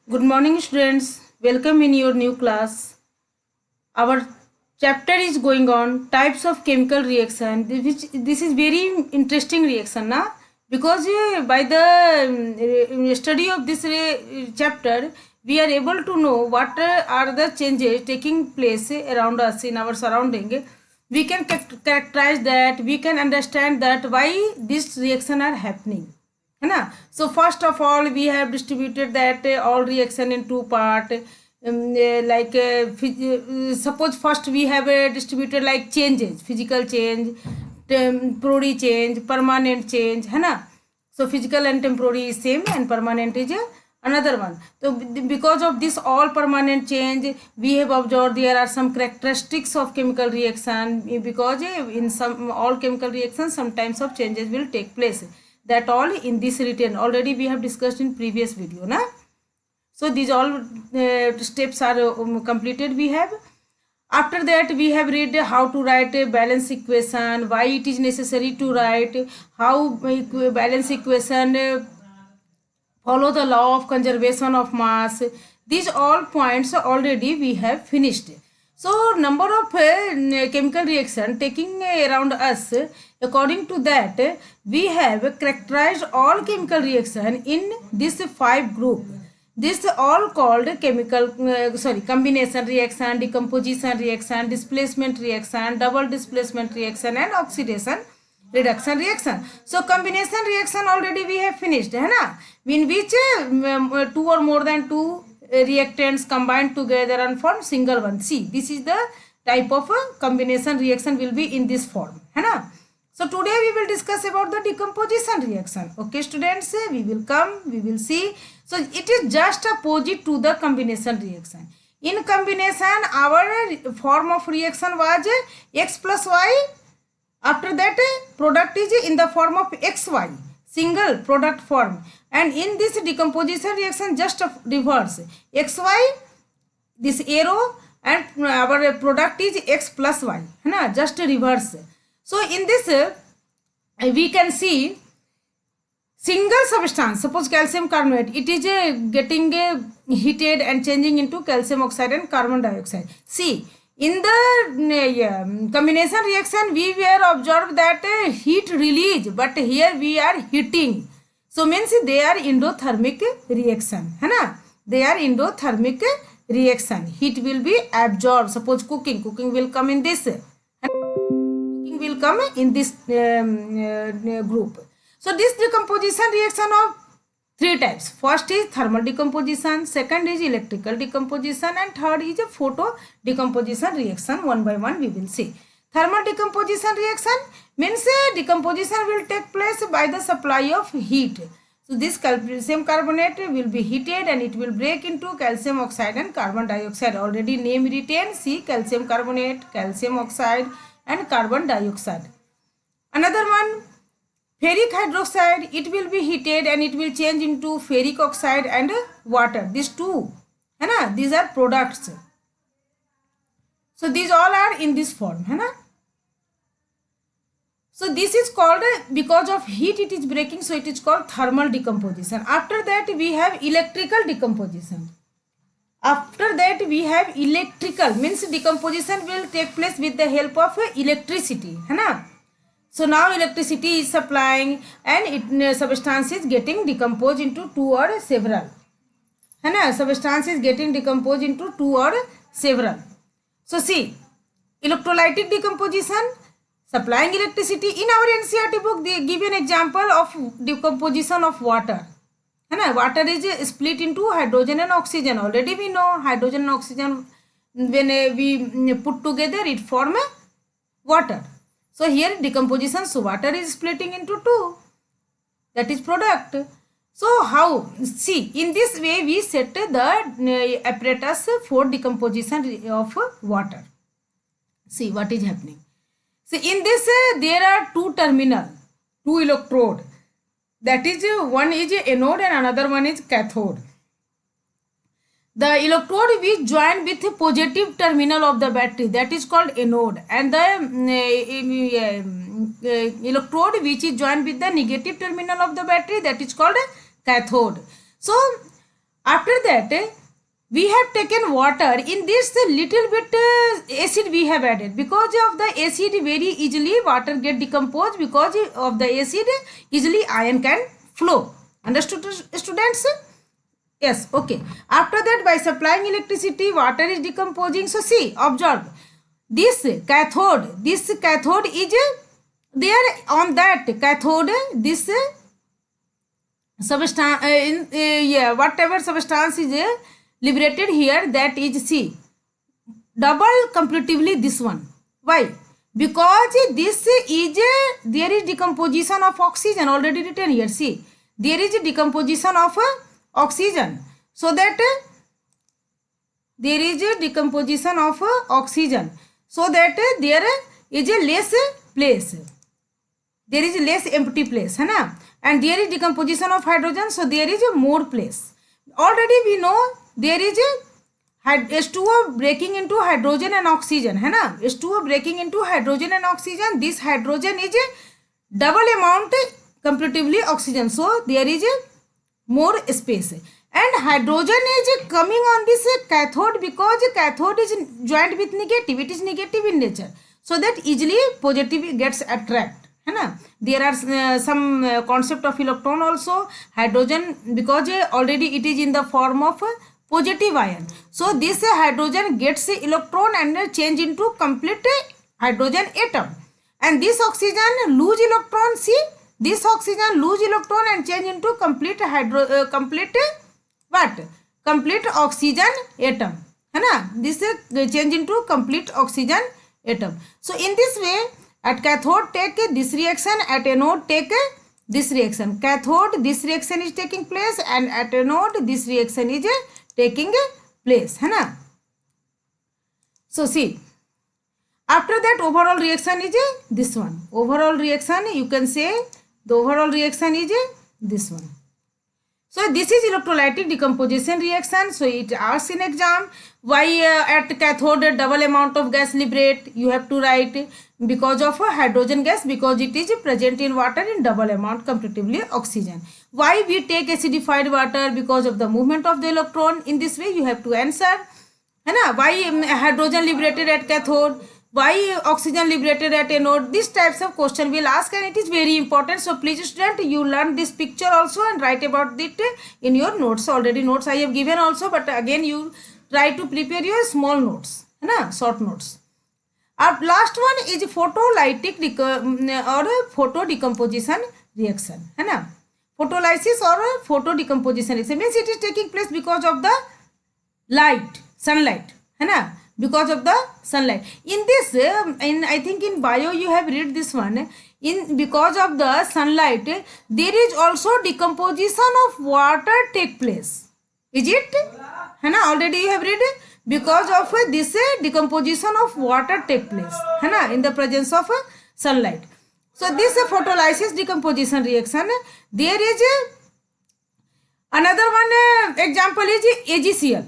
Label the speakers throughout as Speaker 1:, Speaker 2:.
Speaker 1: Good morning, students. Welcome in your new class. Our chapter is going on types of chemical reaction. Which this is very interesting reaction, na? Because by the study of this chapter, we are able to know what are the changes taking place around us in our surrounding. We can characterize that. We can understand that why this reaction are happening. है ना. So first of all we have distributed that all reaction in two part, suppose first we have distributed like changes, physical change, temporary change, permanent change, है ना. So physical and temporary is same and permanent is another one. So because of this all permanent change we have observed there are some characteristics of chemical reaction, because in some all chemical reactions some types of changes will take place. That all in this written already we have discussed in previous video, na. So these all steps are completed. We have, after that we have read how to write a balance equation, why it is necessary to write, how balance equation follow the law of conservation of mass. These all points already we have finished. So number of chemical reaction taking around us, according to that we have characterized all chemical reaction in this 5 group. This all called chemical combination reaction, decomposition reaction, displacement reaction, double displacement reaction and oxidation reduction reaction. So combination reaction already we have finished, है ना, in which two or more than two reactants combined together and form single one. See, this is the type of combination reaction will be in this form, है ना. So today we will discuss about the decomposition reaction. Okay students, we will see. So it is just opposite to the combination reaction. In combination our form of reaction was x plus y. After that product is in the form of xy, single product form, and in this decomposition reaction just reverse, xy this arrow and our product is x plus y, है ना, just reverse. So in this we can see single substance, suppose calcium carbonate, it is getting heated and changing into calcium oxide and carbon dioxide. See, in the combination reaction we were observed that heat release, but here we are heating. So means they are endothermic reaction, है ना, they are endothermic reaction. Heat will be absorbed. Suppose cooking will come in this, cooking will come in this group. So this decomposition reaction of 3 types. First is thermal decomposition, second is electrical decomposition, and third is a photo decomposition reaction. One by one we will see. Thermal decomposition reaction means decomposition will take place by the supply of heat. So this calcium carbonate will be heated and it will break into calcium oxide and carbon dioxide. Already name written, see, calcium carbonate, calcium oxide and carbon dioxide. Another one, ferric hydroxide, it will be heated and it will change into ferric oxide and water. These two, है ना, these are products. So these all are in this form, है ना. So this is called, because of heat it is breaking, so it is called thermal decomposition. After that we have electrical decomposition. After that we have electrical, means decomposition will take place with the help of electricity, है ना. So now electricity is supplying and it substance is getting decomposed into two or several, है ना, substance is getting decomposed into two or several. So see, electrolytic decomposition supplying electricity. In our NCERT book they give an example of decomposition of water, है ना. Water is split into hydrogen and oxygen. Already we know hydrogen and oxygen, when we put together it form water. So here decomposition, so water is splitting into two, that is product. So how, see, in this way we set the apparatus for decomposition of water. See what is happening. So in this there are two terminal, two electrode, that is one is anode and another one is cathode. The electrode which join with the positive terminal of the battery, that is called anode, and the electrode which is joined with the negative terminal of the battery, that is called cathode. So After that, we have taken water. In this little bit acid we have added. Because of the acid, very easily water get decomposed. Because of the acid, easily ion can flow. Understood, students? Yes, okay. After that, by supplying electricity, water is decomposing. So see, observe. This cathode is there. On that cathode, this substance, whatever substance is liberated here, that is C. Double comparatively this one. Why? Because this is there is decomposition of oxygen, already written here. See, there is a decomposition of oxygen. So that there is a decomposition of oxygen. So that there is a less place. There is a less empty place, है ना? And there is decomposition of hydrogen, so there is a more place. Already we know there is a H2O breaking into hydrogen and oxygen, है ना? H2O breaking into hydrogen and oxygen. This hydrogen is a double amount comparatively oxygen, so there is a more space. And hydrogen is coming on this cathode because cathode is joined with negative. It is negative in nature, so that easily positive gets attracted. है ना? There are some concept of electron also. Hydrogen, because already it is in the form of positive ion, so this hydrogen gets electron and change into complete hydrogen atom. And this oxygen lose electron. See, this oxygen lose electron and change into complete complete oxygen atom, है ना? This change into complete oxygen atom. So in this way, at cathode take this reaction, at anode take this reaction. Cathode, this reaction is taking place, and at anode this reaction is taking place, है ना? So see, after that overall reaction is this one. Overall reaction, you can say the overall reaction is this one. So this is electrolytic decomposition reaction. So it asks in exam, why at cathode double amount of gas liberate? You have to write because of hydrogen gas, because it is present in water in double amount comparatively oxygen. Why we take acidified water? Because of the movement of the electron. In this way you have to answer, है ना? Why hydrogen liberated at cathode? Why oxygen liberated at anode? These types of question will ask, and it is very important. So please student, you learn this picture also and write about it in your notes. Already notes I have given also, but again you try to prepare your small notes, है ना? Short notes. Our last one is photolytic or photo decomposition reaction, है ना? Photolysis or photo decomposition reaction means it is taking place because of the light, sunlight, है ना? Because of the sunlight. In this, I think in bio you have read this one. In because of the sunlight, there is also decomposition of water take place. Is it? है ना? Already you have read. Because of this decomposition of water take place, है ना? In the presence of sunlight. So this photolysis decomposition reaction. There is another one example is AgCl.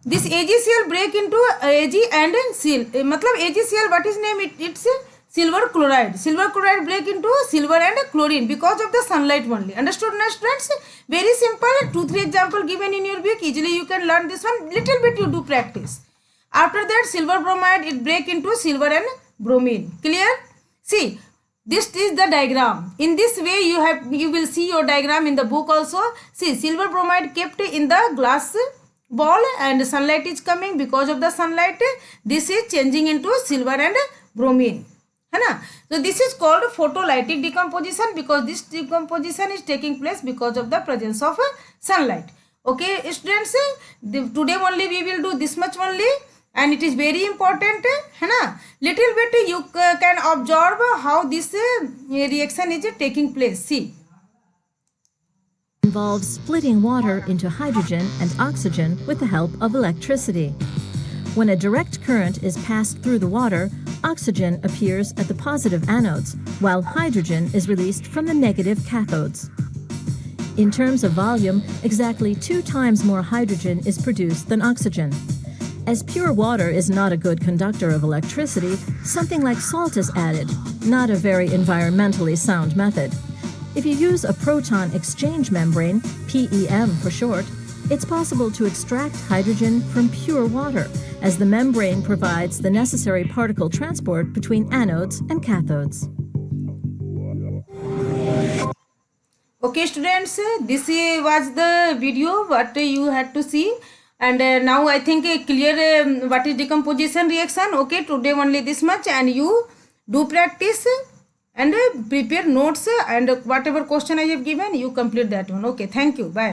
Speaker 1: This AgCl break into Ag and Cl. मतलब AgCl, what is name? It's silver chloride. Silver chloride break into silver and chlorine because of the sunlight only. Understood, na students? Very simple. 2-3 example given in your book. Easily you can learn this one. Little bit you do practice. After that, silver bromide, it break into silver and bromine. Clear? See, this is the diagram. In this way you will see your diagram in the book also. See, silver bromide kept in the glass ball and sunlight is coming. Because of the sunlight, this is changing into silver and bromine, है ना? So this is called photolytic decomposition because this decomposition is taking place because of the presence of sunlight. Okay students, today only we will do this much only, and it is very important, है ना? Little bit you can observe how this reaction is taking place. See,
Speaker 2: involves splitting water into hydrogen and oxygen with the help of electricity. When a direct current is passed through the water, oxygen appears at the positive anodes, while hydrogen is released from the negative cathodes. In terms of volume, exactly 2 times more hydrogen is produced than oxygen. As pure water is not a good conductor of electricity, something like salt is added, not a very environmentally sound method. If you use a proton exchange membrane, PEM for short, It's possible to extract hydrogen from pure water, as the membrane provides the necessary particle transport between anodes and cathodes.
Speaker 1: Okay students, this was the video what you had to see, and now I think clear what is decomposition reaction. Okay, today only this much, and you do practice and prepare notes, and whatever question I have given you complete that one. Okay, thank you, bye.